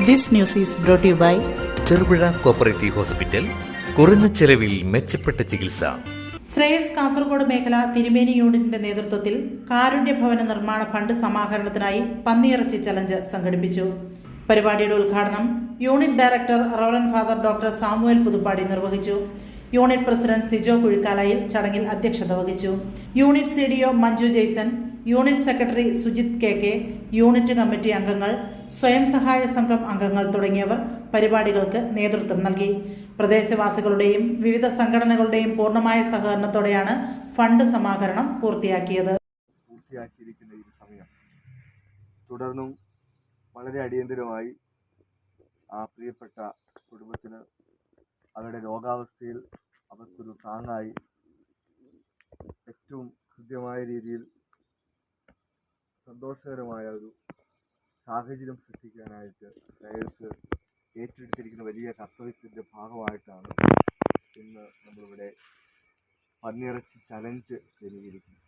This news is brought to you by Cherupuzha cooperative hospital. കുറഞ്ഞ ചെലവിൽ മെച്ചപ്പെട്ട ചികിത്സ. ശ്രേയസ് കാസർഗോഡ് മേഖല തിരുമേനി യൂണിറ്റിന്റെ നേതൃത്വത്തിൽ കാരുണ്യ ഭവന നിർമ്മാണ ഫണ്ട് സമാഹരണത്തിനായി പന്നിയിറച്ചി ചലഞ്ച് സംഘടിപ്പിച്ചു. പരിപാടിയുടെ ഉദ്ഘാടനം unit director reverend father doctor Samuel Puthuppady നിർവഹിച്ചു. യൂണിറ്റ് പ്രസിഡന്റ് സിജോ കുഴിക്കാലയിൽ ചടങ്ങിൽ അധ്യക്ഷത വഹിച്ചു. Unit CDO Manju Jaison, unit secretary Sujith K, unit committee അംഗങ്ങൾ, സ്വയം സഹായ സംഘം അംഗങ്ങൾ തുടങ്ങിയവർ പരിപാടികൾക്ക് നേതൃത്വം നൽകി. പ്രദേശവാസികളുടെയും വിവിധ സംഘടനകളുടെയും പൂർണ്ണമായ സഹകരണത്തോടെയാണ് ഫണ്ട് സമാഹരണം പൂർത്തിയാക്കിയിരിക്കുന്ന ഈ സമയം തുടർന്നും വളരെ അടിയന്തരമായി ആ പ്രിയപ്പെട്ട കുടുംബത്തിന് അവരുടെ രോഗാവസ്ഥയിൽ അവർക്കൊരു താങ്ങായി ഏറ്റവും കൃത്യമായ രീതിയിൽ സന്തോഷകരമായ ഒരു സാഹചര്യം സൃഷ്ടിക്കാനായിട്ട് ശ്രേയസ് ഏറ്റെടുത്തിരിക്കുന്ന വലിയ കർത്തവ്യത്തിൻ്റെ ഭാഗമായിട്ടാണ് ഇന്ന് നമ്മളിവിടെ പന്നിയിറച്ചി ചലഞ്ച് ക്രമീകരിക്കുന്നത്.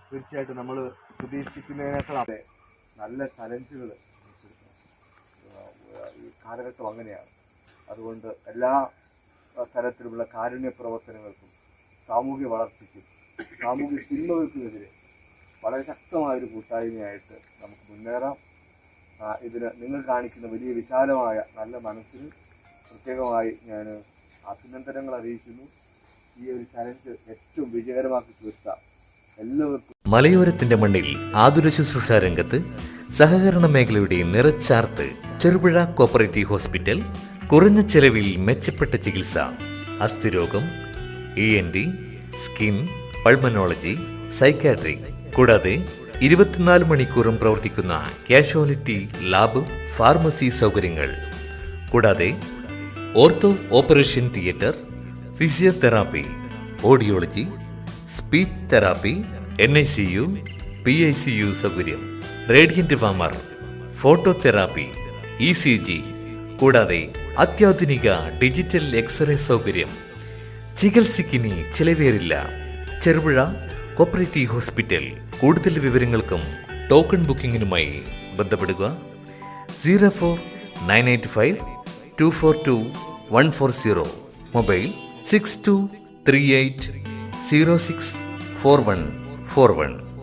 തീർച്ചയായിട്ടും നമ്മൾ പ്രതീക്ഷിക്കുന്നതിനേക്കാൾ നല്ല ചലഞ്ചുകൾ ഈ കാലഘട്ടം അങ്ങനെയാണ്. അതുകൊണ്ട് എല്ലാ തരത്തിലുള്ള കാരുണ്യ പ്രവർത്തനങ്ങൾക്കും സാമൂഹ്യ വളർച്ചയ്ക്കും സാമൂഹ്യ തിന്മകൾക്കുമെതിരെ വളരെ ശക്തമായൊരു കൂട്ടായ്മയായിട്ട് നമുക്ക് മുന്നേറാം. ഇതിന് നിങ്ങൾ കാണിക്കുന്ന വലിയ വിശാലമായ നല്ല മനസ്സിന് പ്രത്യേകമായി ഞാൻ അഭിനന്ദനങ്ങൾ അറിയിക്കുന്നു. ഈ ഒരു ചലഞ്ച് ഏറ്റവും വിജയകരമാക്കി തീർത്ത എല്ലാവർക്കും. മലയോരത്തിന്റെ മണ്ണിൽ ആതുര ശുശ്രൂഷ രംഗത്ത് സഹകരണ മേഖലയുടെ നിറച്ചാർത്ത് ചെറുപുഴ കോപ്പറേറ്റീവ് ഹോസ്പിറ്റൽ. കുറഞ്ഞ ചെലവിൽ മെച്ചപ്പെട്ട ചികിത്സ. അസ്ഥിരോഗം, ENT, സ്കിൻ, പൾമനോളജി, സൈക്കാട്രി കൂടാതെ 24 മണിക്കൂറും പ്രവർത്തിക്കുന്ന കാഷ്വാലിറ്റി ലാബ്, ഫാർമസി സൗകര്യങ്ങൾ കൂടാതെ ortho operation theatre, physiotherapy, audiology, speech therapy, NICU, PICU സൗകര്യം, റേഡിയന്റ് ഫാമർ, ഫോട്ടോതെറാപ്പി, ECG കൂടാതെ അത്യാധുനിക ഡിജിറ്റൽ എക്സ്റേ സൗകര്യം. ചികിത്സയ്ക്കിനി ചിലവേറില്ല. Cherupuzha cooperative hospital. കൂടുതൽ വിവരങ്ങൾക്കും ടോക്കൺ ബുക്കിങ്ങിനുമായി ബന്ധപ്പെടുക 04985 242 140. മൊബൈൽ 6238 064141.